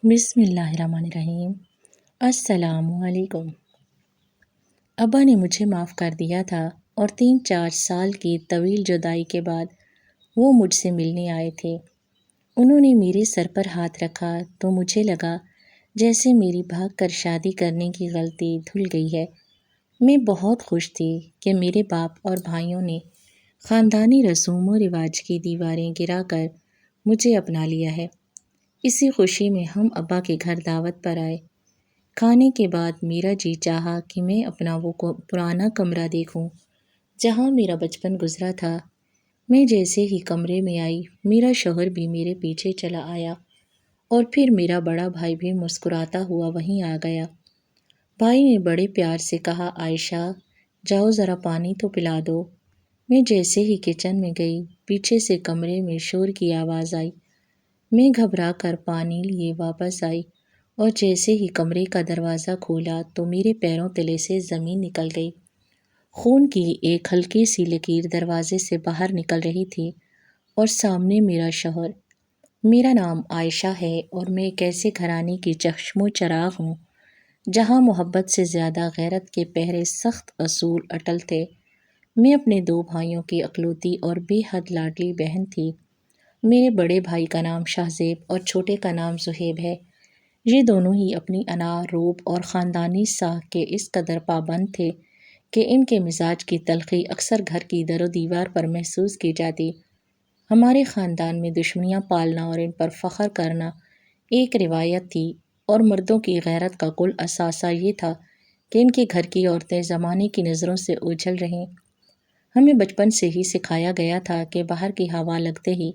بسم اللہ الرحمن الرحیم۔ السلام علیکم۔ ابا نے مجھے معاف کر دیا تھا اور 3-4 سال کی طویل جدائی کے بعد وہ مجھ سے ملنے آئے تھے۔ انہوں نے میرے سر پر ہاتھ رکھا تو مجھے لگا جیسے میری بھاگ کر شادی کرنے کی غلطی دھل گئی ہے۔ میں بہت خوش تھی کہ میرے باپ اور بھائیوں نے خاندانی رسوم و رواج کی دیواریں گرا کر مجھے اپنا لیا ہے۔ اسی خوشی میں ہم ابا کے گھر دعوت پر آئے۔ کھانے کے بعد میرا جی چاہا کہ میں اپنا وہ پرانا کمرہ دیکھوں جہاں میرا بچپن گزرا تھا۔ میں جیسے ہی کمرے میں آئی میرا شوہر بھی میرے پیچھے چلا آیا اور پھر میرا بڑا بھائی بھی مسکراتا ہوا وہیں آ گیا۔ بھائی نے بڑے پیار سے کہا، عائشہ جاؤ ذرا پانی تو پلا دو۔ میں جیسے ہی کچن میں گئی پیچھے سے کمرے میں شور کی آواز آئی۔ میں گھبرا کر پانی لیے واپس آئی اور جیسے ہی کمرے کا دروازہ کھولا تو میرے پیروں تلے سے زمین نکل گئی۔ خون کی ایک ہلکی سی لکیر دروازے سے باہر نکل رہی تھی اور سامنے میرا شوہر۔ میرا نام عائشہ ہے اور میں ایک ایسے گھرانے کی چشم و چراغ ہوں جہاں محبت سے زیادہ غیرت کے پہرے سخت اصول اٹل تھے۔ میں اپنے 2 بھائیوں کی اکلوتی اور بے حد لاڈلی بہن تھی۔ میرے بڑے بھائی کا نام شہزیب اور چھوٹے کا نام زہیب ہے۔ یہ دونوں ہی اپنی انا، روب اور خاندانی ساکھ کے اس قدر پابند تھے کہ ان کے مزاج کی تلخی اکثر گھر کی در و دیوار پر محسوس کی جاتی۔ ہمارے خاندان میں دشمنیاں پالنا اور ان پر فخر کرنا ایک روایت تھی اور مردوں کی غیرت کا کل اثاثہ یہ تھا کہ ان کے گھر کی عورتیں زمانے کی نظروں سے اوجھل رہیں۔ ہمیں بچپن سے ہی سکھایا گیا تھا کہ باہر کی ہوا لگتے ہی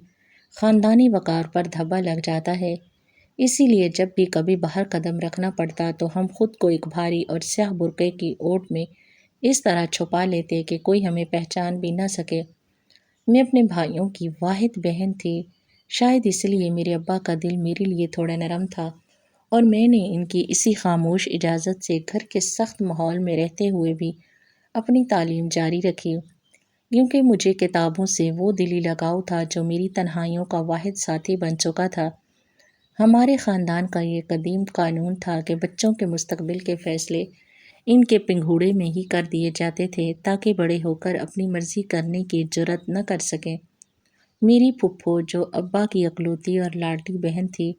خاندانی وقار پر دھبا لگ جاتا ہے۔ اسی لیے جب بھی کبھی باہر قدم رکھنا پڑتا تو ہم خود کو ایک بھاری اور سیاہ برقعے کی اوٹ میں اس طرح چھپا لیتے کہ کوئی ہمیں پہچان بھی نہ سکے۔ میں اپنے بھائیوں کی واحد بہن تھی، شاید اس لیے میرے ابا کا دل میرے لیے تھوڑا نرم تھا اور میں نے ان کی اسی خاموش اجازت سے گھر کے سخت ماحول میں رہتے ہوئے بھی اپنی تعلیم جاری رکھی، کیونکہ مجھے کتابوں سے وہ دلی لگاؤ تھا جو میری تنہائیوں کا واحد ساتھی بن چکا تھا۔ ہمارے خاندان کا یہ قدیم قانون تھا کہ بچوں کے مستقبل کے فیصلے ان کے پنگھوڑے میں ہی کر دیے جاتے تھے تاکہ بڑے ہو کر اپنی مرضی کرنے کی جرأت نہ کر سکیں۔ میری پھپھو جو ابا کی اکلوتی اور لاڈلی بہن تھی،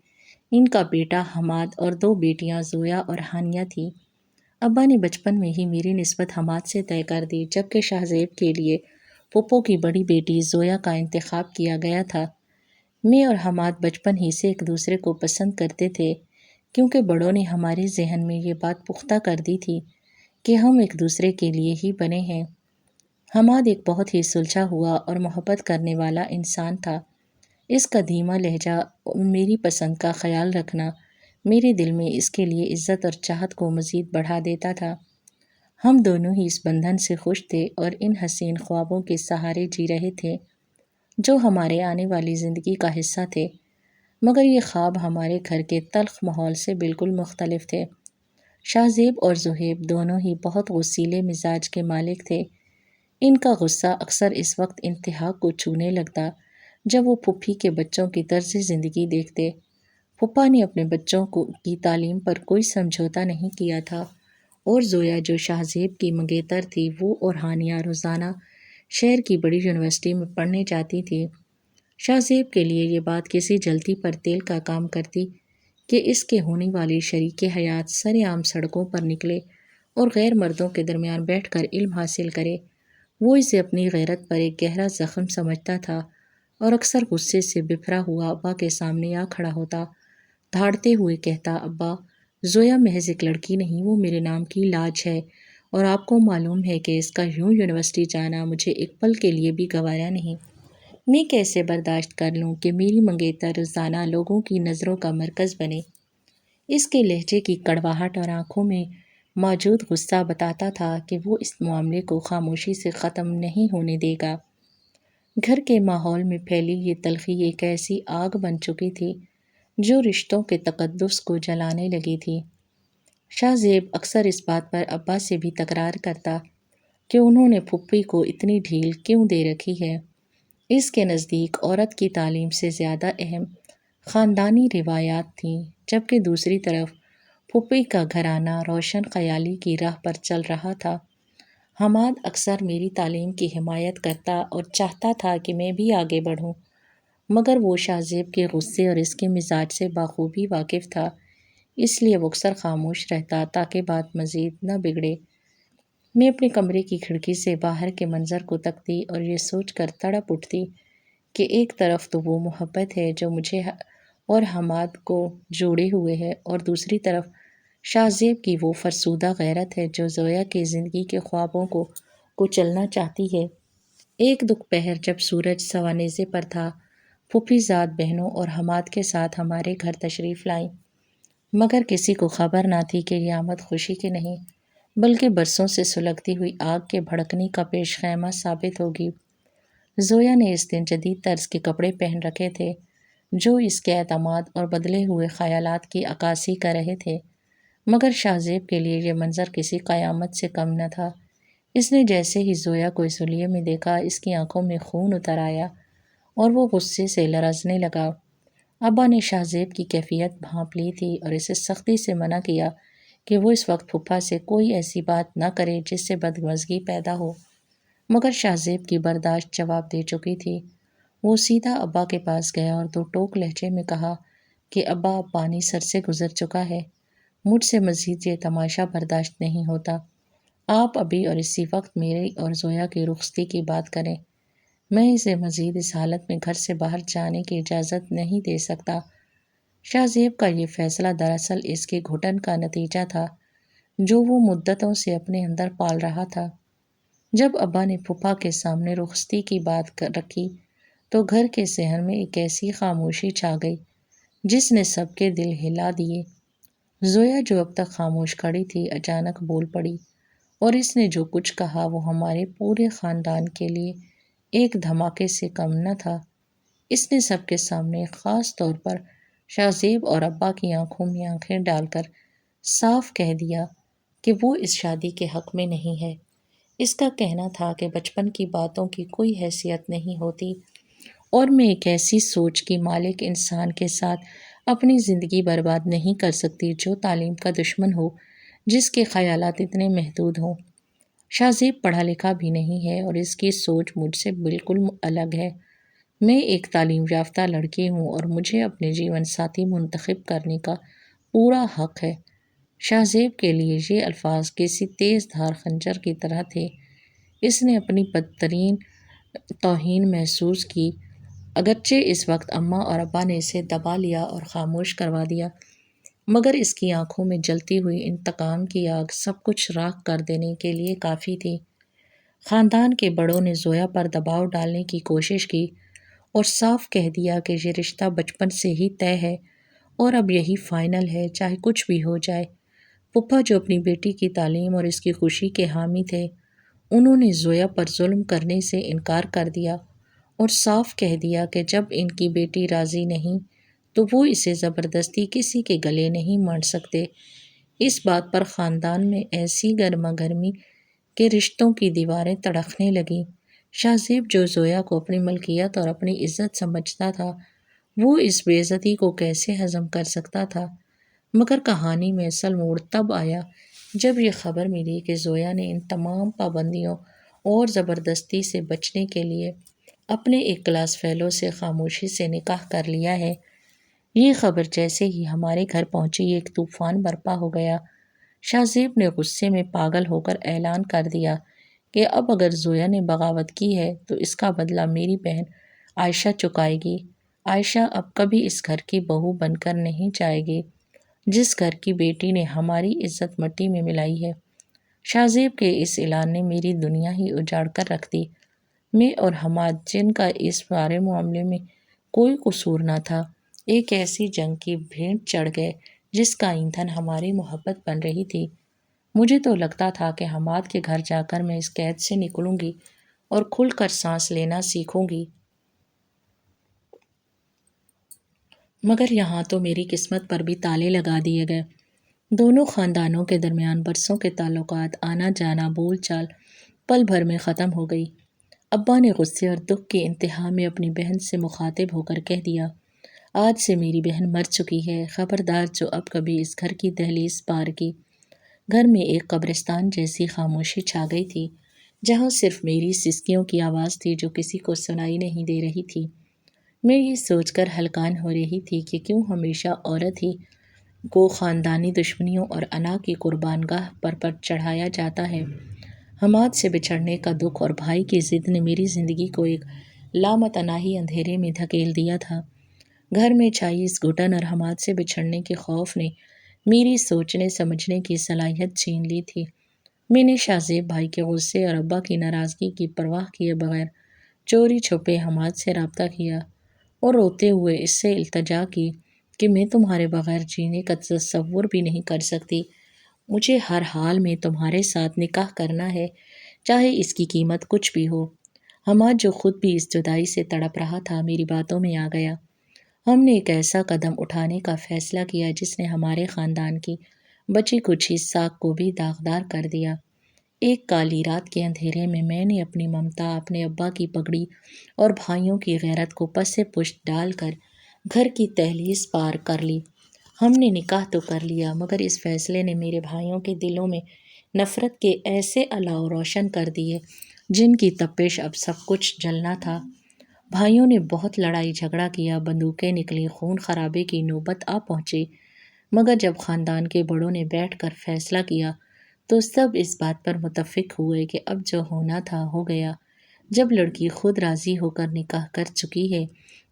ان کا بیٹا حماد اور 2 بیٹیاں زویا اور ہانیہ تھیں۔ ابا نے بچپن میں ہی میری نسبت حماد سے طے کر دی، جبکہ شہزیب کے لیے پھپھو کی بڑی بیٹی زویا کا انتخاب کیا گیا تھا۔ میں اور حماد بچپن ہی سے ایک دوسرے کو پسند کرتے تھے کیونکہ بڑوں نے ہمارے ذہن میں یہ بات پختہ کر دی تھی کہ ہم ایک دوسرے کے لیے ہی بنے ہیں۔ حماد ایک بہت ہی سلجھا ہوا اور محبت کرنے والا انسان تھا۔ اس کا دھیما لہجہ اور میری پسند کا خیال رکھنا میرے دل میں اس کے لیے عزت اور چاہت کو مزید بڑھا دیتا تھا۔ ہم دونوں ہی اس بندھن سے خوش تھے اور ان حسین خوابوں کے سہارے جی رہے تھے جو ہمارے آنے والی زندگی کا حصہ تھے، مگر یہ خواب ہمارے گھر کے تلخ ماحول سے بالکل مختلف تھے۔ شہزیب اور زہیب دونوں ہی بہت غصیلے مزاج کے مالک تھے۔ ان کا غصہ اکثر اس وقت انتہا کو چھونے لگتا جب وہ پھوپھی کے بچوں کی طرز زندگی دیکھتے۔ پھوپھا نے اپنے بچوں کی تعلیم پر کوئی سمجھوتا نہیں کیا تھا اور زویا جو شہزیب کی منگیتر تھی، وہ اور ہانیہ روزانہ شہر کی بڑی یونیورسٹی میں پڑھنے جاتی تھی۔ شہزیب کے لیے یہ بات کسی جلتی پر تیل کا کام کرتی کہ اس کے ہونے والی شریک حیات سر عام سڑکوں پر نکلے اور غیر مردوں کے درمیان بیٹھ کر علم حاصل کرے۔ وہ اسے اپنی غیرت پر ایک گہرا زخم سمجھتا تھا اور اکثر غصے سے بفرا ہوا ابا کے سامنے آ کھڑا ہوتا، دھاڑتے ہوئے کہتا، ابا زویا محض ایک لڑکی نہیں، وہ میرے نام کی لاج ہے اور آپ کو معلوم ہے کہ اس کا یوں یونیورسٹی جانا مجھے ایک پل کے لیے بھی گوارا نہیں۔ میں کیسے برداشت کر لوں کہ میری منگیتر روزانہ لوگوں کی نظروں کا مرکز بنے۔ اس کے لہجے کی کڑواہٹ اور آنکھوں میں موجود غصہ بتاتا تھا کہ وہ اس معاملے کو خاموشی سے ختم نہیں ہونے دے گا۔ گھر کے ماحول میں پھیلی یہ تلخی ایک ایسی آگ بن چکی تھی جو رشتوں کے تقدس کو جلانے لگی تھی۔ شہزیب اکثر اس بات پر ابا سے بھی تکرار کرتا کہ انہوں نے پھوپھی کو اتنی ڈھیل کیوں دے رکھی ہے۔ اس کے نزدیک عورت کی تعلیم سے زیادہ اہم خاندانی روایات تھیں، جبکہ دوسری طرف پھوپھی کا گھرانہ روشن خیالی کی راہ پر چل رہا تھا۔ حماد اکثر میری تعلیم کی حمایت کرتا اور چاہتا تھا کہ میں بھی آگے بڑھوں، مگر وہ شاہ زیب کے غصے اور اس کے مزاج سے بخوبی واقف تھا، اس لیے وہ اکثر خاموش رہتا تاکہ بات مزید نہ بگڑے۔ میں اپنے کمرے کی کھڑکی سے باہر کے منظر کو تکتی اور یہ سوچ کر تڑپ اٹھتی کہ ایک طرف تو وہ محبت ہے جو مجھے اور حماد کو جوڑے ہوئے ہے، اور دوسری طرف شاہ زیب کی وہ فرسودہ غیرت ہے جو زویا کے زندگی کے خوابوں کو کچلنا چاہتی ہے۔ ایک دوپہر جب سورج سوانیزے پر تھا، پھوپھی زاد بہنوں اور حماد کے ساتھ ہمارے گھر تشریف لائیں، مگر کسی کو خبر نہ تھی کہ یہ آمد خوشی کی نہیں، بلکہ برسوں سے سلگتی ہوئی آگ کے بھڑکنے کا پیش خیمہ ثابت ہوگی۔ زویا نے اس دن جدید طرز کے کپڑے پہن رکھے تھے جو اس کے اعتماد اور بدلے ہوئے خیالات کی عکاسی کر رہے تھے، مگر شاہ زیب کے لیے یہ منظر کسی قیامت سے کم نہ تھا۔ اس نے جیسے ہی زویا کو اس حلیے میں دیکھا، اس کی آنکھوں میں خون اتر آیا اور وہ غصے سے لرزنے لگا۔ ابا نے شاہ زیب کی کیفیت بھانپ لی تھی اور اسے سختی سے منع کیا کہ وہ اس وقت پھوپھا سے کوئی ایسی بات نہ کرے جس سے بدمزگی پیدا ہو، مگر شاہ زیب کی برداشت جواب دے چکی تھی۔ وہ سیدھا ابا کے پاس گیا اور دو ٹوک لہجے میں کہا کہ ابا، اب پانی سر سے گزر چکا ہے، مجھ سے مزید یہ تماشا برداشت نہیں ہوتا۔ آپ ابھی اور اسی وقت میری اور زویا کی رخصتی کی بات کریں، میں اسے مزید اس حالت میں گھر سے باہر جانے کی اجازت نہیں دے سکتا۔ شاہ زیب کا یہ فیصلہ دراصل اس کی گھٹن کا نتیجہ تھا جو وہ مدتوں سے اپنے اندر پال رہا تھا۔ جب ابا نے پھوپھا کے سامنے رخصتی کی بات رکھی تو گھر کے صحن میں ایک ایسی خاموشی چھا گئی جس نے سب کے دل ہلا دیے۔ زویا جو اب تک خاموش کھڑی تھی اچانک بول پڑی، اور اس نے جو کچھ کہا وہ ہمارے پورے خاندان کے لیے ایک دھماکے سے کم نہ تھا۔ اس نے سب کے سامنے خاص طور پر شاہ زیب اور ابا کی آنکھوں میں آنکھیں ڈال کر صاف کہہ دیا کہ وہ اس شادی کے حق میں نہیں ہے۔ اس کا کہنا تھا کہ بچپن کی باتوں کی کوئی حیثیت نہیں ہوتی، اور میں ایک ایسی سوچ کی مالک انسان کے ساتھ اپنی زندگی برباد نہیں کر سکتی جو تعلیم کا دشمن ہو، جس کے خیالات اتنے محدود ہوں۔ شاہ زیب پڑھا لکھا بھی نہیں ہے اور اس کی سوچ مجھ سے بالکل الگ ہے۔ میں ایک تعلیم یافتہ لڑکی ہوں اور مجھے اپنے جیون ساتھی منتخب کرنے کا پورا حق ہے۔ شاہ زیب کے لیے یہ الفاظ کسی تیز دھار خنجر کی طرح تھے۔ اس نے اپنی بدترین توہین محسوس کی، اگرچہ اس وقت اماں اور ابا نے اسے دبا لیا اور خاموش کروا دیا، مگر اس کی آنکھوں میں جلتی ہوئی انتقام کی آگ سب کچھ راکھ کر دینے کے لیے کافی تھی۔ خاندان کے بڑوں نے زویا پر دباؤ ڈالنے کی کوشش کی اور صاف کہہ دیا کہ یہ رشتہ بچپن سے ہی طے ہے اور اب یہی فائنل ہے، چاہے کچھ بھی ہو جائے۔ پھوپھا جو اپنی بیٹی کی تعلیم اور اس کی خوشی کے حامی تھے، انہوں نے زویا پر ظلم کرنے سے انکار کر دیا اور صاف کہہ دیا کہ جب ان کی بیٹی راضی نہیں تو وہ اسے زبردستی کسی کے گلے نہیں مار سکتے۔ اس بات پر خاندان میں ایسی گرما گرمی کہ رشتوں کی دیواریں تڑکنے لگیں۔ شاہ زیب جو زویا کو اپنی ملکیت اور اپنی عزت سمجھتا تھا، وہ اس بے عزتی کو کیسے ہضم کر سکتا تھا؟ مگر کہانی میں اصل موڑ تب آیا جب یہ خبر ملی کہ زویا نے ان تمام پابندیوں اور زبردستی سے بچنے کے لیے اپنے ایک کلاس فیلو سے خاموشی سے نکاح کر لیا ہے۔ یہ خبر جیسے ہی ہمارے گھر پہنچی ایک طوفان برپا ہو گیا۔ شاہ زیب نے غصے میں پاگل ہو کر اعلان کر دیا کہ اب اگر زویا نے بغاوت کی ہے تو اس کا بدلہ میری بہن عائشہ چکائے گی۔ عائشہ اب کبھی اس گھر کی بہو بن کر نہیں جائے گی جس گھر کی بیٹی نے ہماری عزت مٹی میں ملائی ہے۔ شاہ زیب کے اس اعلان نے میری دنیا ہی اجاڑ کر رکھ دی۔ میں اور حماد، جن کا اس سارے معاملے میں کوئی قصور نہ تھا، ایک ایسی جنگ کی بھینٹ چڑھ گئے جس کا ایندھن ہماری محبت بن رہی تھی۔ مجھے تو لگتا تھا کہ حماد کے گھر جا کر میں اس قید سے نکلوں گی اور کھل کر سانس لینا سیکھوں گی، مگر یہاں تو میری قسمت پر بھی تالے لگا دیے گئے۔ دونوں خاندانوں کے درمیان برسوں کے تعلقات، آنا جانا، بول چال پل بھر میں ختم ہو گئی۔ ابا نے غصے اور دکھ کی انتہا میں اپنی بہن سے مخاطب ہو کر کہہ دیا، آج سے میری بہن مر چکی ہے، خبردار جو اب کبھی اس گھر کی دہلیز پار کی۔ گھر میں ایک قبرستان جیسی خاموشی چھا گئی تھی، جہاں صرف میری سسکیوں کی آواز تھی جو کسی کو سنائی نہیں دے رہی تھی۔ میں یہ سوچ کر ہلکان ہو رہی تھی کہ کیوں ہمیشہ عورت ہی کو خاندانی دشمنیوں اور انا کی قربان گاہ پر چڑھایا جاتا ہے۔ حماد سے بچھڑنے کا دکھ اور بھائی کی ضد نے میری زندگی کو ایک لامتناہی اندھیرے میں دھکیل دیا تھا۔ گھر میں چھائی اس گھٹن اور حماد سے بچھڑنے کے خوف نے میری سوچنے سمجھنے کی صلاحیت چھین لی تھی۔ میں نے شاہ زیب بھائی کے غصے اور ابا کی ناراضگی کی پرواہ کیے بغیر چوری چھپے حماد سے رابطہ کیا اور روتے ہوئے اس سے التجا کی کہ میں تمہارے بغیر جینے کا تصور بھی نہیں کر سکتی۔ مجھے ہر حال میں تمہارے ساتھ نکاح کرنا ہے، چاہے اس کی قیمت کچھ بھی ہو۔ حماد جو خود بھی اس جدائی سے تڑپ رہا تھا میری باتوں میں آ گیا۔ ہم نے ایک ایسا قدم اٹھانے کا فیصلہ کیا جس نے ہمارے خاندان کی بچی کچھ ہی ساکھ کو بھی داغدار کر دیا۔ ایک کالی رات کے اندھیرے میں نے اپنی ممتا، اپنے ابا کی پگڑی اور بھائیوں کی غیرت کو پس پشت ڈال کر گھر کی دہلیز پار کر لی۔ ہم نے نکاح تو کر لیا، مگر اس فیصلے نے میرے بھائیوں کے دلوں میں نفرت کے ایسے الاؤ روشن کر دیے جن کی تپش اب سب کچھ جلنا تھا۔ بھائیوں نے بہت لڑائی جھگڑا کیا، بندوقیں نکلی، خون خرابے کی نوبت آ پہنچی، مگر جب خاندان کے بڑوں نے بیٹھ کر فیصلہ کیا تو سب اس بات پر متفق ہوئے کہ اب جو ہونا تھا ہو گیا۔ جب لڑکی خود راضی ہو کر نکاح کر چکی ہے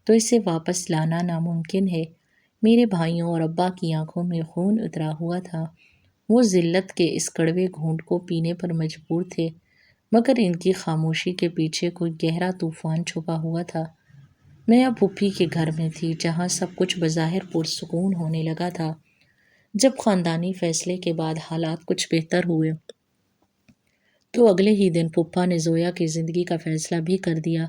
تو اسے واپس لانا ناممکن ہے۔ میرے بھائیوں اور ابا کی آنکھوں میں خون اترا ہوا تھا۔ وہ ذلت کے اس کڑوے گھونٹ کو پینے پر مجبور تھے، مگر ان کی خاموشی کے پیچھے کوئی گہرا طوفان چھپا ہوا تھا۔ میں اب پھوپھی کے گھر میں تھی، جہاں سب کچھ بظاہر پرسکون ہونے لگا تھا۔ جب خاندانی فیصلے کے بعد حالات کچھ بہتر ہوئے تو اگلے ہی دن پھوپھا نے زویا کی زندگی کا فیصلہ بھی کر دیا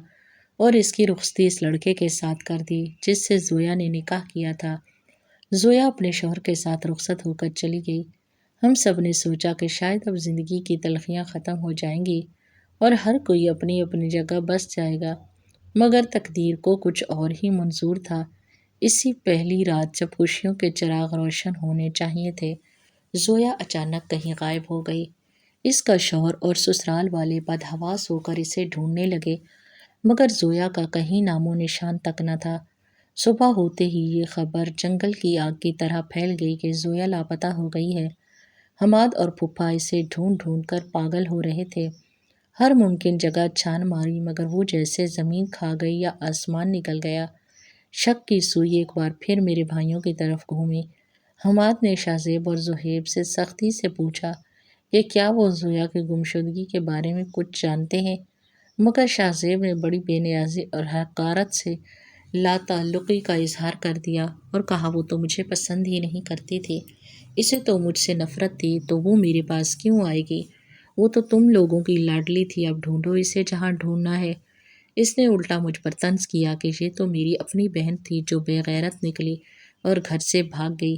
اور اس کی رخصتی اس لڑکے کے ساتھ کر دی جس سے زویا نے نکاح کیا تھا۔ زویا اپنے شوہر کے ساتھ رخصت ہو کر چلی گئی۔ ہم سب نے سوچا کہ شاید اب زندگی کی تلخیاں ختم ہو جائیں گی اور ہر کوئی اپنی اپنی جگہ بس جائے گا، مگر تقدیر کو کچھ اور ہی منظور تھا۔ اسی پہلی رات جب خوشیوں کے چراغ روشن ہونے چاہیے تھے، زویا اچانک کہیں غائب ہو گئی۔ اس کا شوہر اور سسرال والے بدحواس ہو کر اسے ڈھونڈنے لگے، مگر زویا کا کہیں نام و نشان تک نہ تھا۔ صبح ہوتے ہی یہ خبر جنگل کی آگ کی طرح پھیل گئی کہ زویا لاپتہ ہو گئی ہے۔ حماد اور پھوپھا اسے ڈھونڈ ڈھونڈ کر پاگل ہو رہے تھے۔ ہر ممکن جگہ چھان ماری، مگر وہ جیسے زمین کھا گئی یا آسمان نکل گیا۔ شک کی سوئی ایک بار پھر میرے بھائیوں کی طرف گھومی۔ حماد نے شاہ زیب اور زہیب سے سختی سے پوچھا کہ کیا وہ زویا کی گمشدگی کے بارے میں کچھ جانتے ہیں، مگر شاہ زیب نے بڑی بے نیازی اور حقارت سے لا تعلقی کا اظہار کر دیا اور کہا وہ تو مجھے پسند ہی نہیں کرتی تھی، اسے تو مجھ سے نفرت تھی، تو وہ میرے پاس کیوں آئے گی؟ وہ تو تم لوگوں کی لاڈلی تھی، اب ڈھونڈو اسے جہاں ڈھونڈنا ہے۔ اس نے الٹا مجھ پر طنز کیا کہ یہ تو میری اپنی بہن تھی جو بے غیرت نکلی اور گھر سے بھاگ گئی،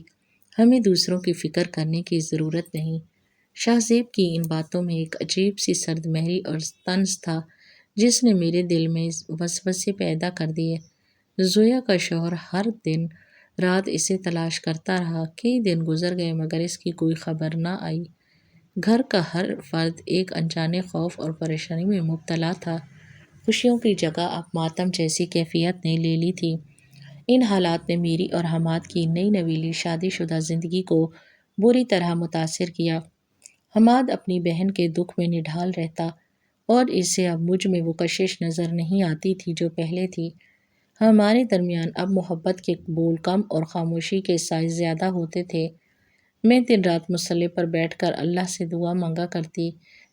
ہمیں دوسروں کی فکر کرنے کی ضرورت نہیں۔ شاہ زیب کی ان باتوں میں ایک عجیب سی سرد مہری اور طنز تھا جس نے میرے دل میں وسوسے پیدا کر دیے۔ زویا کا شوہر ہر دن رات اسے تلاش کرتا رہا، کئی دن گزر گئے مگر اس کی کوئی خبر نہ آئی۔ گھر کا ہر فرد ایک انجانے خوف اور پریشانی میں مبتلا تھا۔ خوشیوں کی جگہ اب ماتم جیسی کیفیت نے لے لی تھی۔ ان حالات نے میری اور حماد کی نئی نویلی شادی شدہ زندگی کو بری طرح متاثر کیا۔ حماد اپنی بہن کے دکھ میں نڈھال رہتا اور اسے اب مجھ میں وہ کشش نظر نہیں آتی تھی جو پہلے تھی۔ ہمارے درمیان اب محبت کے بول کم اور خاموشی کے سائے زیادہ ہوتے تھے۔ میں دن رات مصلے پر بیٹھ کر اللہ سے دعا مانگا کرتی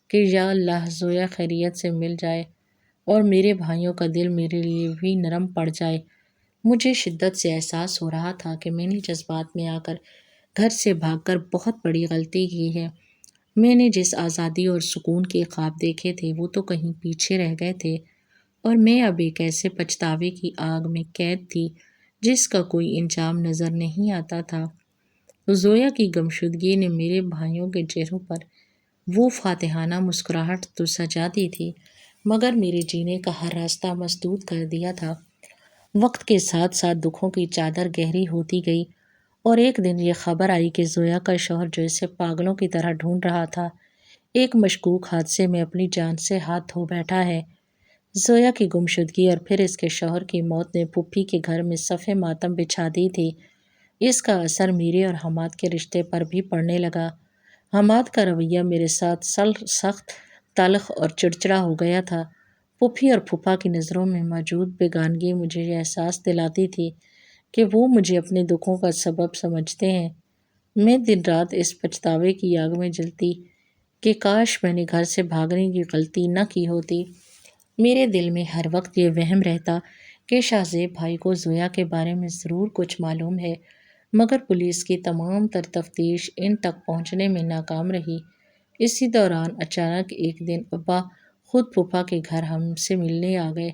کہ یا اللہ زویا خیریت سے مل جائے اور میرے بھائیوں کا دل میرے لیے بھی نرم پڑ جائے۔ مجھے شدت سے احساس ہو رہا تھا کہ میں نے جذبات میں آ کر گھر سے بھاگ کر بہت بڑی غلطی کی ہے۔ میں نے جس آزادی اور سکون کے خواب دیکھے تھے وہ تو کہیں پیچھے رہ گئے تھے، اور میں اب ایک ایسے پچھتاوے کی آگ میں قید تھی جس کا کوئی انجام نظر نہیں آتا تھا۔ زویا کی گمشدگی نے میرے بھائیوں کے چہروں پر وہ فاتحانہ مسکراہٹ تو سجا دی تھی، مگر میرے جینے کا ہر راستہ مسدود کر دیا تھا۔ وقت کے ساتھ ساتھ دکھوں کی چادر گہری ہوتی گئی اور ایک دن یہ خبر آئی کہ زویا کا شوہر جو اسے پاگلوں کی طرح ڈھونڈ رہا تھا ایک مشکوک حادثے میں اپنی جان سے ہاتھ دھو بیٹھا ہے۔ زویا کی گمشدگی اور پھر اس کے شوہر کی موت نے پھوپھی کے گھر میں صف ماتم بچھا دی تھی۔ اس کا اثر میرے اور حماد کے رشتے پر بھی پڑنے لگا۔ حماد کا رویہ میرے ساتھ سخت تلخ اور چڑچڑا ہو گیا تھا۔ پھوپھی اور پھوپھا کی نظروں میں موجود بیگانگی مجھے یہ احساس دلاتی تھی کہ وہ مجھے اپنے دکھوں کا سبب سمجھتے ہیں۔ میں دن رات اس پچھتاوے کی آگ میں جلتی کہ کاش میں نے گھر سے بھاگنے کی غلطی نہ کی ہوتی۔ میرے دل میں ہر وقت یہ وہم رہتا کہ شاہ زیب بھائی کو زویا کے بارے میں ضرور کچھ معلوم ہے، مگر پولیس کی تمام تر تفتیش ان تک پہنچنے میں ناکام رہی۔ اسی دوران اچانک ایک دن ابا خود پھوپھا کے گھر ہم سے ملنے آ گئے۔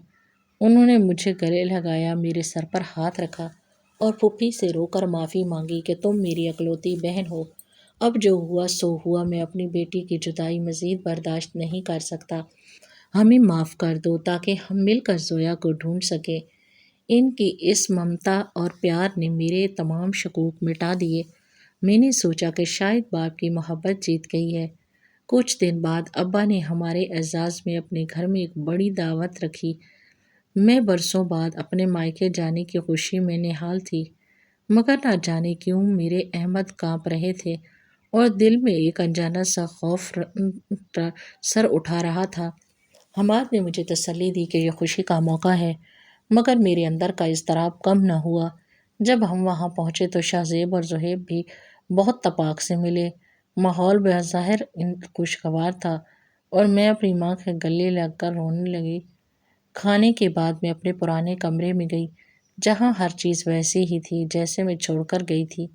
انہوں نے مجھے گلے لگایا، میرے سر پر ہاتھ رکھا اور پھوپھی سے رو کر معافی مانگی کہ تم میری اکلوتی بہن ہو، اب جو ہوا سو ہوا، میں اپنی بیٹی کی جدائی مزید برداشت نہیں کر سکتا، ہمیں معاف کر دو تاکہ ہم مل کر زویا کو ڈھونڈ سکیں۔ ان کی اس ممتا اور پیار نے میرے تمام شکوک مٹا دیے۔ میں نے سوچا کہ شاید باپ کی محبت جیت گئی ہے۔ کچھ دن بعد ابا نے ہمارے اعزاز میں اپنے گھر میں ایک بڑی دعوت رکھی۔ میں برسوں بعد اپنے مائکے جانے کی خوشی میں نہال تھی، مگر نہ جانے کیوں میرے احمد کانپ رہے تھے اور دل میں ایک انجانا سا خوف سر اٹھا رہا تھا۔ حماد نے مجھے تسلی دی کہ یہ خوشی کا موقع ہے، مگر میرے اندر کا اضطراب کم نہ ہوا۔ جب ہم وہاں پہنچے تو شاہ زیب اور زہیب بھی بہت تپاک سے ملے۔ ماحول بظاہر خوشگوار تھا اور میں اپنی ماں کے گلے لگ کر رونے لگی۔ کھانے کے بعد میں اپنے پرانے کمرے میں گئی، جہاں ہر چیز ویسی ہی تھی جیسے میں چھوڑ کر گئی تھی۔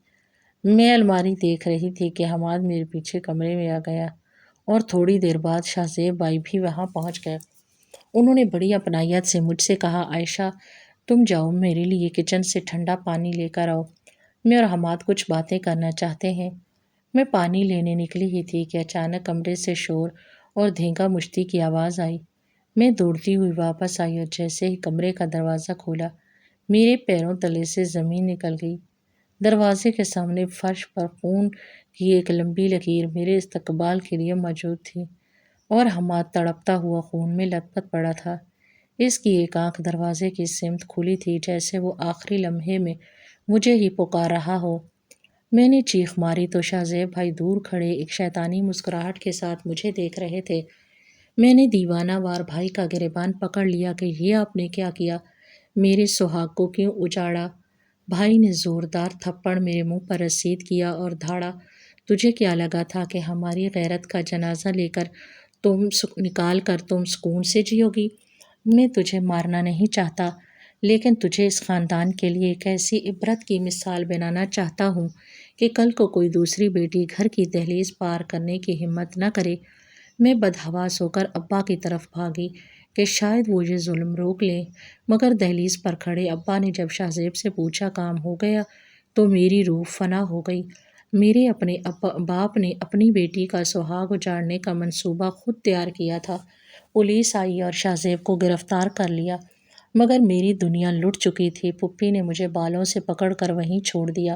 میں الماری دیکھ رہی تھی کہ حماد میرے پیچھے کمرے میں آ گیا اور تھوڑی دیر بعد شاہ زیب بھائی بھی وہاں پہنچ گئے۔ انہوں نے بڑی اپنائیت سے مجھ سے کہا، عائشہ تم جاؤ، میرے لیے کچن سے ٹھنڈا پانی لے کر آؤ، میں اور حماد کچھ باتیں کرنا چاہتے ہیں۔ میں پانی لینے نکلی ہی تھی کہ اچانک کمرے سے شور اور دھینگا مشتی کی آواز آئی۔ میں دوڑتی ہوئی واپس آئی اور جیسے ہی کمرے کا دروازہ کھولا میرے پیروں تلے سے زمین نکل گئی۔ دروازے کے سامنے فرش پر خون کی ایک لمبی لکیر میرے استقبال کے لیے موجود تھی اور حماد تڑپتا ہوا خون میں لت پت پڑا تھا۔ اس کی ایک آنکھ دروازے کی سمت کھلی تھی جیسے وہ آخری لمحے میں مجھے ہی پکار رہا ہو۔ میں نے چیخ ماری تو شاہ زیب بھائی دور کھڑے ایک شیطانی مسکراہٹ کے ساتھ مجھے دیکھ رہے تھے۔ میں نے دیوانہ وار بھائی کا گریبان پکڑ لیا کہ یہ آپ نے کیا کیا، میرے سہاگ کو کیوں اجاڑا؟ بھائی نے زوردار تھپڑ میرے منہ پر رسید کیا اور دھاڑا، تجھے کیا لگا تھا کہ ہماری غیرت کا جنازہ لے کر نکال کر تم سکون سے جیو گی؟ میں تجھے مارنا نہیں چاہتا، لیکن تجھے اس خاندان کے لیے ایک ایسی عبرت کی مثال بنانا چاہتا ہوں کہ کل کو کوئی دوسری بیٹی گھر کی دہلیز پار کرنے کی ہمت نہ کرے۔ میں بدحواس ہو کر ابا کی طرف بھاگی کہ شاید وہ یہ ظلم روک لیں، مگر دہلیز پر کھڑے ابا نے جب شاہ زیب سے پوچھا کام ہو گیا تو میری روح فنا ہو گئی۔ میرے اپنے باپ نے اپنی بیٹی کا سہاگ اجاڑنے کا منصوبہ خود تیار کیا تھا۔ پولیس آئی اور شاہ زیب کو گرفتار کر لیا، مگر میری دنیا لٹ چکی تھی۔ پھوپھی نے مجھے بالوں سے پکڑ کر وہیں چھوڑ دیا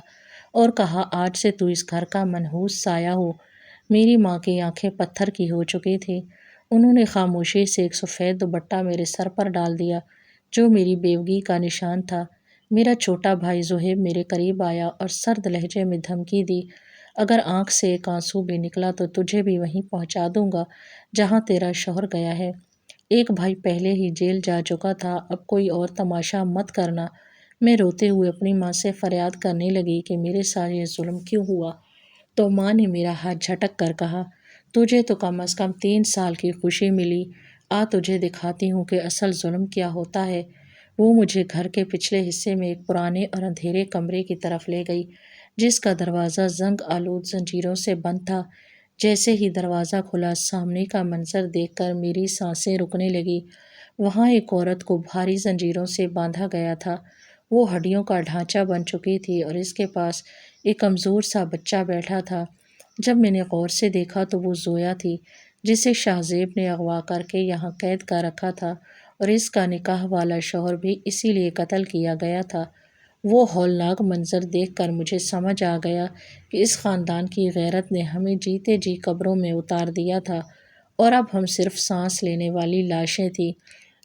اور کہا، آج سے تو اس گھر کا منحوس سایہ ہو۔ میری ماں کی آنکھیں پتھر کی ہو چکی تھیں۔ انہوں نے خاموشی سے ایک سفید دوپٹہ میرے سر پر ڈال دیا جو میری بیوگی کا نشان تھا۔ میرا چھوٹا بھائی زہیب میرے قریب آیا اور سرد لہجے میں دھمکی دی، اگر آنکھ سے ایک آنسو بھی نکلا تو تجھے بھی وہیں پہنچا دوں گا جہاں تیرا شوہر گیا ہے۔ ایک بھائی پہلے ہی جیل جا چکا تھا، اب کوئی اور تماشا مت کرنا۔ میں روتے ہوئے اپنی ماں سے فریاد کرنے لگی کہ میرے ساتھ یہ ظلم کیوں ہوا، تو ماں نے میرا ہاتھ جھٹک کر کہا، تجھے تو کم از کم 3 سال کی خوشی ملی، آ تجھے دکھاتی ہوں کہ اصل ظلم کیا ہوتا ہے۔ وہ مجھے گھر کے پچھلے حصے میں ایک پرانے اور اندھیرے کمرے کی طرف لے گئی جس کا دروازہ زنگ آلود زنجیروں سے بند تھا۔ جیسے ہی دروازہ کھلا سامنے کا منظر دیکھ کر میری سانسیں رکنے لگی۔ وہاں ایک عورت کو بھاری زنجیروں سے باندھا گیا تھا، وہ ہڈیوں کا ڈھانچہ بن چکی تھی اور اس کے پاس ایک کمزور سا بچہ بیٹھا تھا۔ جب میں نے غور سے دیکھا تو وہ زویا تھی جسے شاہ زیب نے اغوا کر کے یہاں قید کر رکھا تھا اور اس کا نکاح والا شوہر بھی اسی لیے قتل کیا گیا تھا۔ وہ ہولناک منظر دیکھ کر مجھے سمجھ آ گیا کہ اس خاندان کی غیرت نے ہمیں جیتے جی قبروں میں اتار دیا تھا اور اب ہم صرف سانس لینے والی لاشیں تھیں۔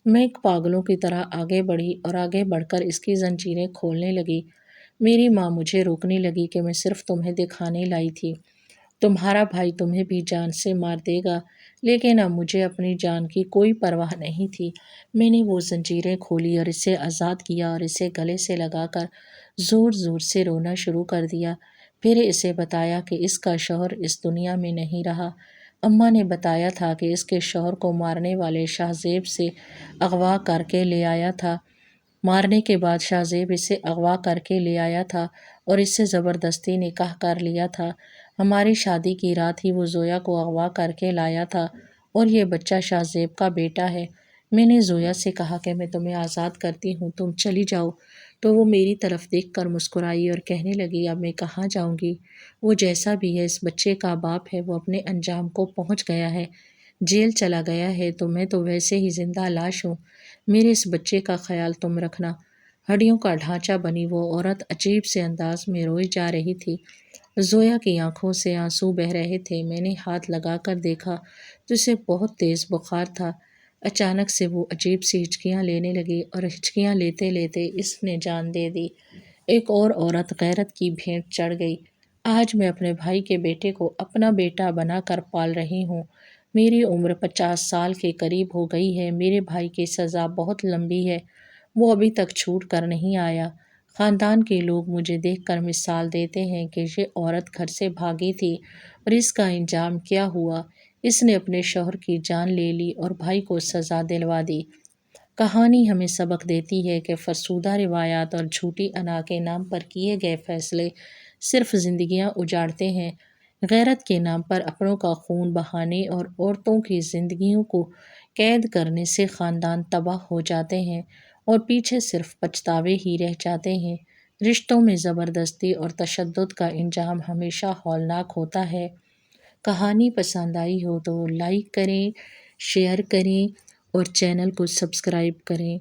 میں ایک پاگلوں کی طرح آگے بڑھی اور آگے بڑھ کر اس کی زنجیریں کھولنے لگی۔ میری ماں مجھے روکنے لگی کہ میں صرف تمہیں دکھانے لائی تھی، تمہارا بھائی تمہیں بھی جان سے مار دے گا۔ لیکن اب مجھے اپنی جان کی کوئی پرواہ نہیں تھی۔ میں نے وہ زنجیریں کھولی اور اسے آزاد کیا اور اسے گلے سے لگا کر زور زور سے رونا شروع کر دیا۔ پھر اسے بتایا کہ اس کا شوہر اس دنیا میں نہیں رہا۔ اماں نے بتایا تھا کہ اس کے شوہر کو مارنے والے شاہ زیب سے اغوا کر کے لے آیا تھا۔ مارنے کے بعد شاہ زیب اسے اغوا کر کے لے آیا تھا اور اس سے زبردستی نکاح کر لیا تھا۔ ہماری شادی کی رات ہی وہ زویا کو اغوا کر کے لایا تھا اور یہ بچہ شاہ زیب کا بیٹا ہے۔ میں نے زویا سے کہا کہ میں تمہیں آزاد کرتی ہوں، تم چلی جاؤ، تو وہ میری طرف دیکھ کر مسکرائی اور کہنے لگی اب میں کہاں جاؤں گی؟ وہ جیسا بھی ہے اس بچے کا باپ ہے، وہ اپنے انجام کو پہنچ گیا ہے، جیل چلا گیا ہے، تو میں تو ویسے ہی زندہ لاش ہوں۔ میرے اس بچے کا خیال تم رکھنا۔ ہڈیوں کا ڈھانچہ بنی وہ عورت عجیب سے انداز میں روئی جا رہی تھی۔ زویا کی آنکھوں سے آنسو بہہ رہے تھے۔ میں نے ہاتھ لگا کر دیکھا تو اسے بہت تیز بخار تھا۔ اچانک سے وہ عجیب سی ہچکیاں لینے لگی اور ہچکیاں لیتے لیتے اس نے جان دے دی۔ ایک اور عورت غیرت کی بھینٹ چڑھ گئی۔ آج میں اپنے بھائی کے بیٹے کو اپنا بیٹا بنا کر پال رہی ہوں۔ میری عمر 50 سال کے قریب ہو گئی ہے۔ میرے بھائی کی سزا بہت لمبی ہے، وہ ابھی تک چھوٹ کر نہیں آیا۔ خاندان کے لوگ مجھے دیکھ کر مثال دیتے ہیں کہ یہ عورت گھر سے بھاگی تھی اور اس کا انجام کیا ہوا۔ اس نے اپنے شوہر کی جان لے لی اور بھائی کو سزا دلوا دی۔ کہانی ہمیں سبق دیتی ہے کہ فرسودہ روایات اور جھوٹی انا کے نام پر کیے گئے فیصلے صرف زندگیاں اجاڑتے ہیں۔ غیرت کے نام پر اپنوں کا خون بہانے اور عورتوں کی زندگیوں کو قید کرنے سے خاندان تباہ ہو جاتے ہیں اور پیچھے صرف پچھتاوے ہی رہ جاتے ہیں۔ رشتوں میں زبردستی اور تشدد کا انجام ہمیشہ ہولناک ہوتا ہے۔ کہانی پسند آئی ہو تو لائک کریں، شیئر کریں اور چینل کو سبسکرائب کریں۔